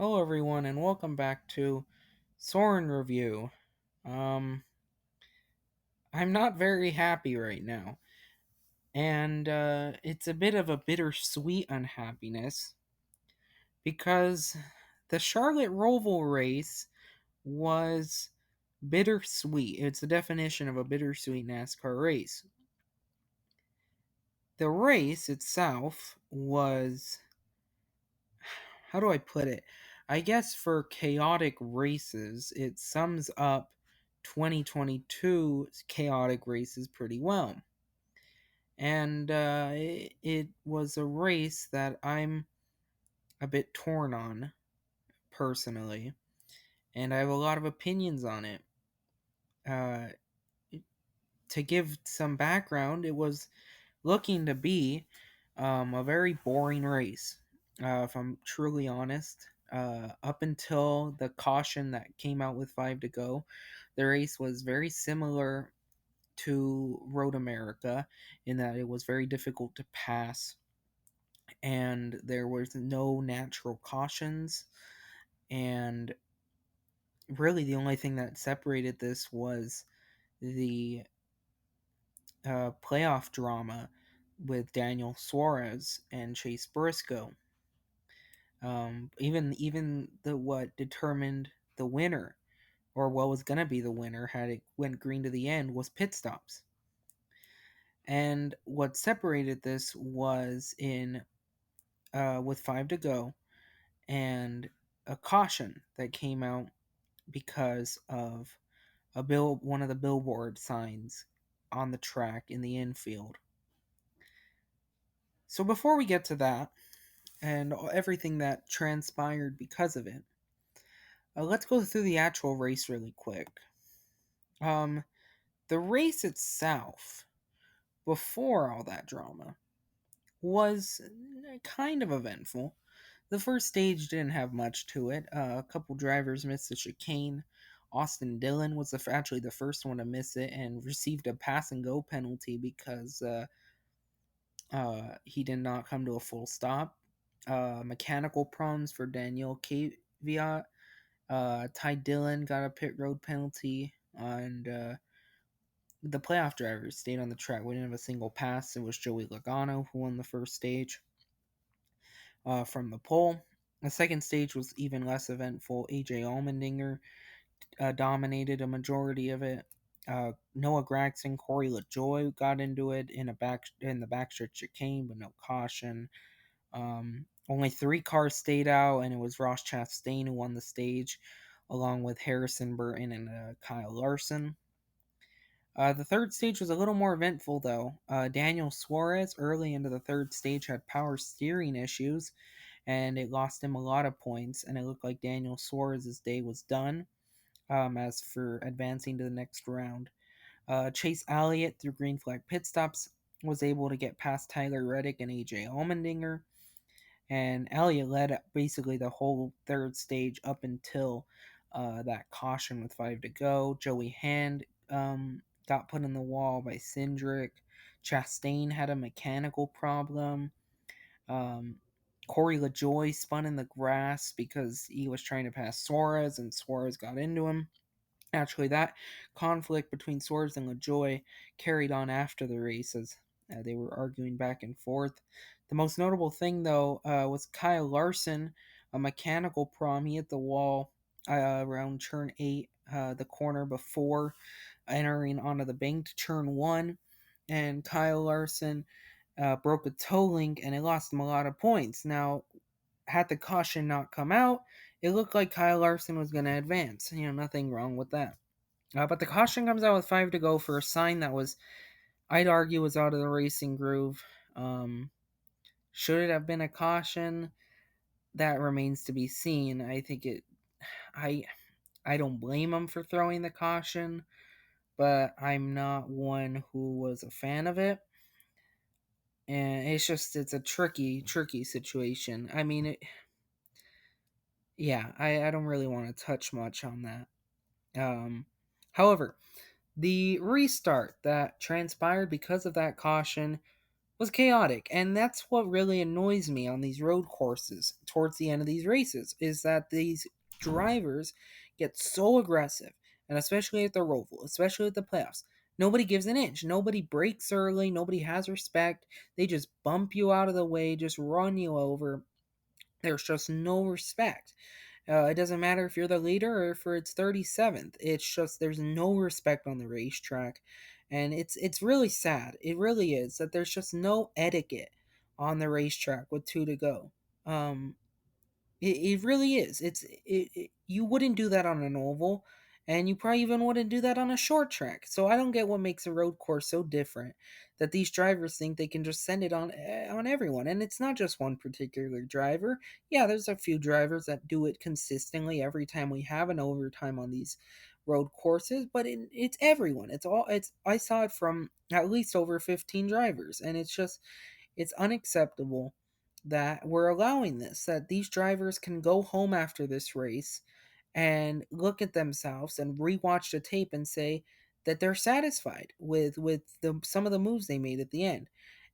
Hello, everyone, and welcome back to Soren Review. Um, I'm not very happy right now, and it's a bit of a bittersweet unhappiness because the Charlotte Roval race was bittersweet. It's the definition of a bittersweet NASCAR race. The race itself was, how do I put it? I guess for chaotic races, it sums up 2022's chaotic races pretty well. And it was a race that I'm a bit torn on, personally, and I have a lot of opinions on it. Uh, to give some background, it was looking to be a very boring race, if I'm truly honest. Up until the caution that came out with 5 to go, the race was very similar to Road America in that it was very difficult to pass and there was no natural cautions. And really, the only thing that separated this was the playoff drama with Daniel Suarez and Chase Briscoe. Even the what determined the winner, or what was gonna be the winner had it went green to the end, was pit stops. And what separated this was in with 5 to go and a caution that came out because of one of the billboard signs on the track in the infield. So before we get to that and everything that transpired because of it, let's go through the actual race really quick. Um, the race itself, before all that drama, was kind of eventful. The first stage didn't have much to it. A couple drivers missed the chicane. Austin Dillon was actually the first one to miss it and received a pass and go penalty because he did not come to a full stop. Mechanical problems for Daniel Kvyat. Ty Dillon got a pit road penalty, and the playoff drivers stayed on the track. We didn't have a single pass. It was Joey Logano who won the first stage from the pole. The second stage was even less eventful. AJ Allmendinger dominated a majority of it. Noah Gragson, Corey LaJoy got into it in the backstretch chicane, but no caution. Only 3 cars stayed out, and it was Ross Chastain who won the stage, along with Harrison Burton and Kyle Larson. The third stage was a little more eventful, though. Daniel Suarez, early into the third stage, had power steering issues, and it lost him a lot of points, and it looked like Daniel Suarez's day was done. As for advancing to the next round, Chase Elliott, through green flag pit stops, was able to get past Tyler Reddick and AJ Allmendinger, and Elliott led basically the whole third stage up until that caution with 5 to go. Joey Hand got put in the wall by Cindric. Chastain had a mechanical problem. Um, Corey LaJoy spun in the grass because he was trying to pass Suarez, and Suarez got into him. Actually, that conflict between Suarez and LaJoy carried on after the race as they were arguing back and forth. The most notable thing, though, was Kyle Larson, a mechanical problem. He hit the wall around turn 8, the corner before entering onto the bank to turn 1. And Kyle Larson broke a toe link, and it lost him a lot of points. Now, had the caution not come out, it looked like Kyle Larson was going to advance. Nothing wrong with that. But the caution comes out with 5 to go for a sign that I'd argue, was out of the racing groove. Should it have been a caution? That remains to be seen. I think I I don't blame him for throwing the caution, but I'm not one who was a fan of it. And it's a tricky situation. I mean, yeah, I don't really want to touch much on that. However, the restart that transpired because of that caution was chaotic. And that's what really annoys me on these road courses towards the end of these races, is that these drivers get so aggressive, and especially at the Roval, especially at the playoffs. Nobody gives an inch. Nobody breaks early. Nobody has respect. They just bump you out of the way, just run you over. There's just no respect. It doesn't matter if you're the leader or if it's 37th. It's just there's no respect on the racetrack, and it's really sad. It really is that there's just no etiquette on the racetrack with two to go. Um, it really is. You wouldn't do that on an oval, and you probably even wouldn't do that on a short track. So I don't get what makes a road course so different that these drivers think they can just send it on everyone. And it's not just one particular driver. Yeah, there's a few drivers that do it consistently every time we have an overtime on these road courses, but it's everyone. It's I saw it from at least over 15 drivers, and it's unacceptable that we're allowing this, that these drivers can go home after this race and look at themselves and rewatch the tape and say that they're satisfied with some of the moves they made at the end.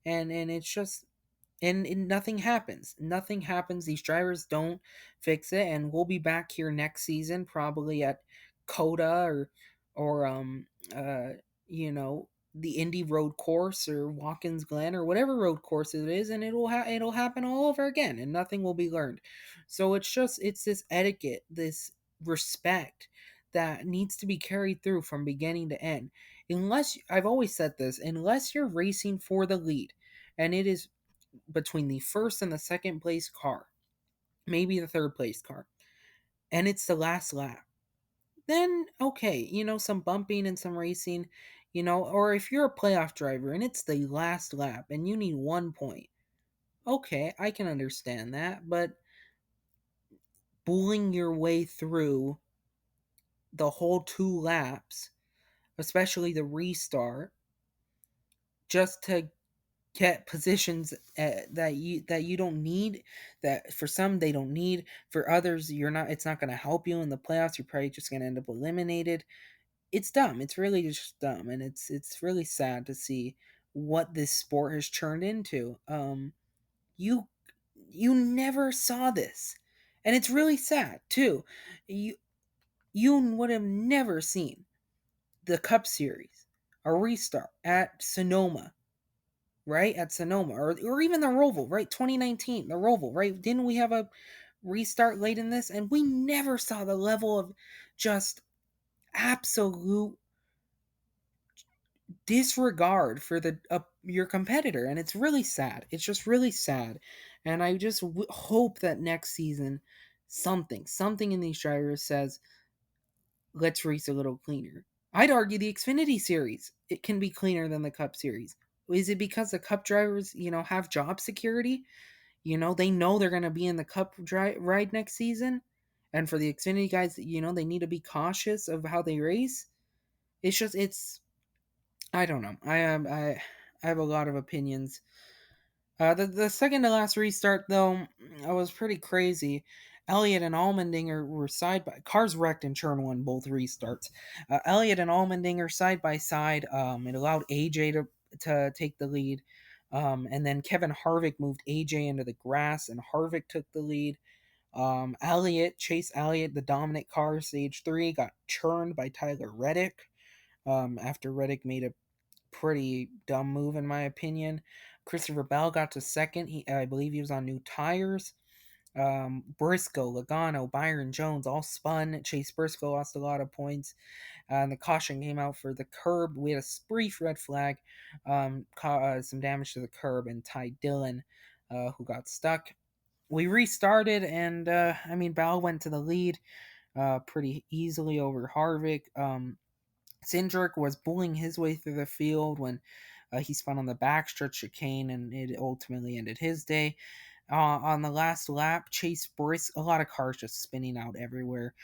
And it's just, and nothing happens. Nothing happens. These drivers don't fix it, and we'll be back here next season, probably at Coda or uh you know the Indy Road Course or Watkins Glen or whatever road course it is, and it'll happen all over again, and nothing will be learned. So it's this etiquette, this respect that needs to be carried through from beginning to end. Unless I've always said this, unless you're racing for the lead, and it is between the first and the second place car, maybe the third place car, and it's the last lap, then okay, some bumping and some racing, or if you're a playoff driver and it's the last lap and you need 1 point, okay, I can understand that, but bullying your way through the whole 2 laps, especially the restart, just to get positions that you don't need, that for some they don't need, for others you're not, it's not going to help you in the playoffs, you're probably just going to end up eliminated. It's dumb. It's really just dumb, and it's really sad to see what this sport has turned into. You you never saw this, and it's really sad too. You would have never seen the Cup Series, a restart at Sonoma, right? At Sonoma, or even the Roval, right? 2019, the Roval, right? Didn't we have a restart late in this? And we never saw the level of just absolute disregard for your competitor, and it's really sad. It's just really sad, and I just hope that next season something in these drivers says, let's race a little cleaner. I'd argue the Xfinity series, it can be cleaner than the Cup series. Is it because the Cup drivers, have job security? They know they're going to be in the Cup ride next season, and for the Xfinity guys, they need to be cautious of how they race. It's I don't know. I have a lot of opinions. The second to last restart though, I was pretty crazy. Elliott and Allmendinger were side by cars wrecked in turn one both restarts. Elliott and Allmendinger side by side. It allowed AJ to take the lead. And then Kevin Harvick moved AJ into the grass, and Harvick took the lead. Chase Elliott, the dominant car, stage 3, got churned by Tyler Reddick. After Reddick made a pretty dumb move in my opinion. Christopher Bell got to second. I believe he was on new tires. Briscoe, Logano, Byron Jones all spun. Chase Briscoe lost a lot of points. And the caution came out for the curb. We had a brief red flag, some damage to the curb, and Ty Dillon, who got stuck. We restarted, and Bell went to the lead pretty easily over Harvick. Cindric was bullying his way through the field when he spun on the backstretch chicane, and it ultimately ended his day. On the last lap, Chase Briscoe, a lot of cars just spinning out everywhere.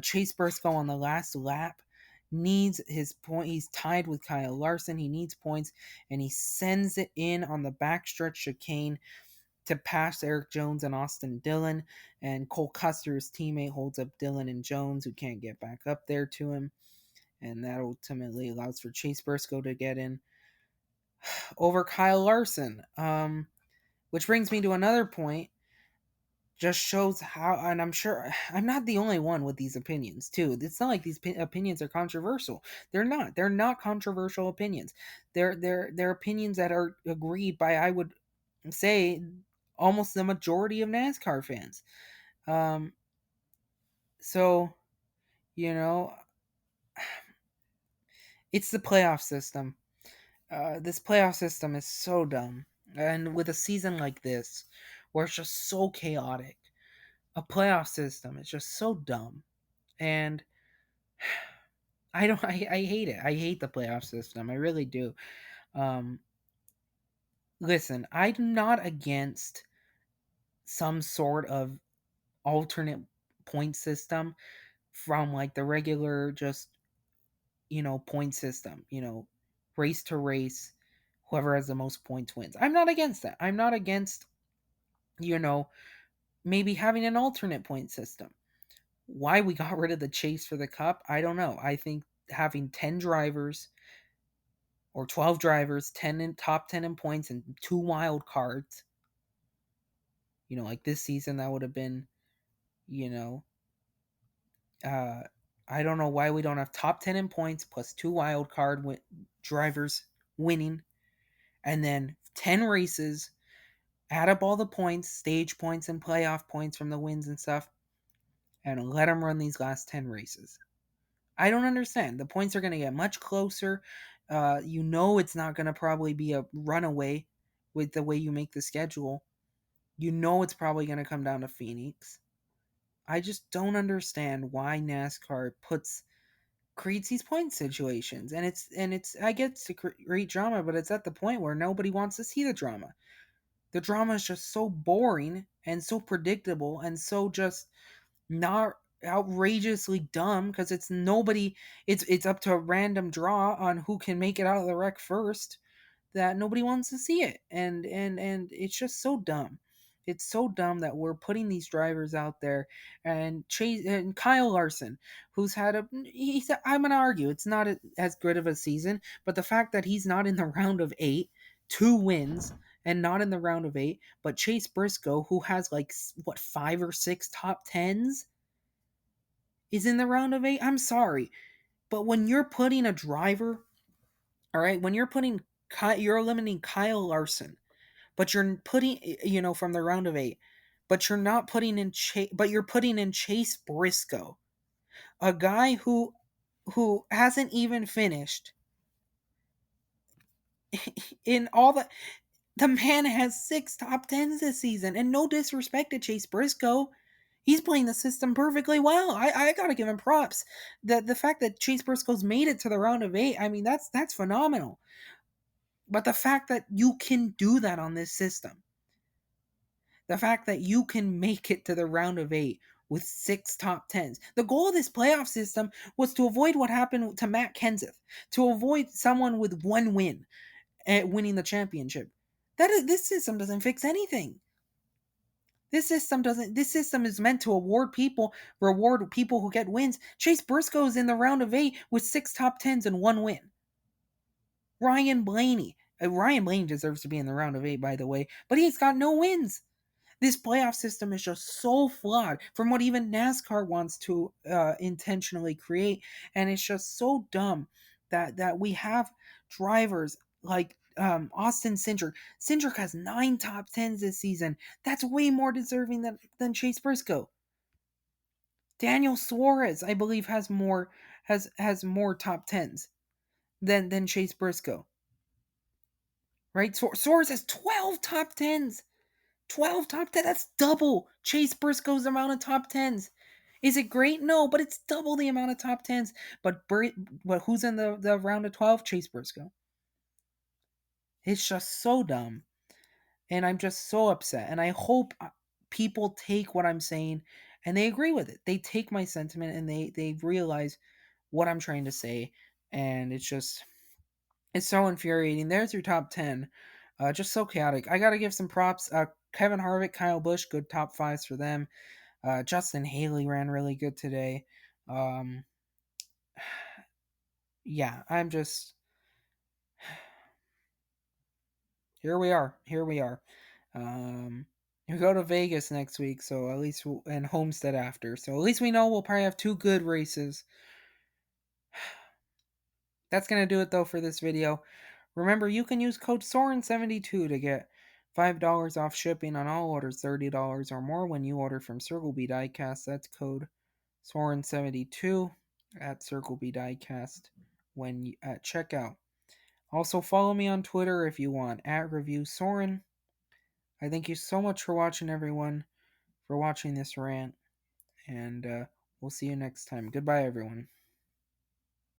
Chase Briscoe on the last lap needs his point. He's tied with Kyle Larson. He needs points, and he sends it in on the backstretch chicane to pass Eric Jones and Austin Dillon. And Cole Custer, his teammate, holds up Dillon and Jones, who can't get back up there to him, and that ultimately allows for Chase Briscoe to get in. over Kyle Larson. Which brings me to another point. Just shows how, and I'm sure I'm not the only one with these opinions too. It's not like these opinions are controversial. They're not. They're not controversial opinions. They're opinions that are agreed by, I would say, almost the majority of NASCAR fans. Um, so you know, it's the playoff system. This playoff system is so dumb, and with a season like this, where it's just so chaotic, a playoff system is just so dumb. And I don't. I hate it. I hate the playoff system. I really do. Um, Listen, I'm not against some sort of alternate point system from like the regular, just point system. Race to race, whoever has the most points wins. I'm not against that. I'm not against you know maybe having an alternate point system. Why we got rid of the chase for the cup, I don't know. I think having 10 drivers or 12 drivers, 10 in top 10 in points and two wild cards. Like this season that would have been, you know, uh I don't know why we don't have top 10 in points plus two wild card drivers winning, and then 10 races, add up all the points, stage points and playoff points from the wins and stuff, and let them run these last 10 races. I don't understand. The points are going to get much closer. It's not going to probably be a runaway with the way you make the schedule. It's probably going to come down to Phoenix. I just don't understand why NASCAR creates these point situations, and it's I get to create drama, but it's at the point where nobody wants to see the drama. The drama is just so boring and so predictable and so just not outrageously dumb, because it's up to a random draw on who can make it out of the wreck first, that nobody wants to see it. And it's just so dumb. It's so dumb that we're putting these drivers out there, and Chase and Kyle Larson, who's had I'm gonna argue it's not as good of a season, but the fact that he's not in the round of 8, 2 wins, and not in the round of 8, but Chase Briscoe, who has like what 5 or 6 top tens, is in the round of 8. I'm sorry, but when you're putting a driver, all right, when you're eliminating Kyle Larson, but you're putting from the round of 8, but you're not putting in but you're putting in Chase Briscoe, a guy who hasn't even finished in all the man has 6 top 10s this season, and no disrespect to Chase Briscoe. He's playing the system perfectly well. I gotta give him props. The fact that Chase Briscoe's made it to the round of 8, I mean, that's phenomenal. But the fact that you can do that on this system, the fact that you can make it to the round of 8 with 6 top 10s. The goal of this playoff system was to avoid what happened to Matt Kenseth, to avoid someone with 1 win at winning the championship. This system doesn't fix anything. This system is meant to reward people who get wins. Chase Briscoe is in the round of 8 with 6 top 10s and 1 win. Ryan Blaney deserves to be in the round of 8, by the way, but he's got no wins. This playoff system is just so flawed from what even NASCAR wants to intentionally create, and it's just so dumb that we have drivers like Austin Cindric. Cindric has 9 top 10s this season. That's way more deserving than Chase Briscoe. Daniel Suarez, I believe, has more top 10s than Chase Briscoe. Right? Suarez has 12 top 10s. 12 top 10. That's double Chase Briscoe's amount of top 10s. Is it great? No, but it's double the amount of top 10s. But who's in the round of 12? Chase Briscoe. It's just so dumb. And I'm just so upset. And I hope people take what I'm saying and they agree with it. They take my sentiment and they realize what I'm trying to say. And it's so infuriating. There's your top 10. Just so chaotic. I got to give some props. Kevin Harvick, Kyle Busch, good top 5s for them. Justin Haley ran really good today. Um, yeah, I'm just here we are. Here we are. We go to Vegas next week, so at least and Homestead after. So at least we know we'll probably have 2 good races. That's gonna do it though for this video. Remember, you can use code Soren72 to get $5 off shipping on all orders $30 or more when you order from Circle B Diecast. That's code Soren72 at Circle B Diecast when at checkout. Also, follow me on Twitter if you want, at Review Soren. I thank you so much for watching, everyone, for watching this rant, and we'll see you next time. Goodbye, everyone.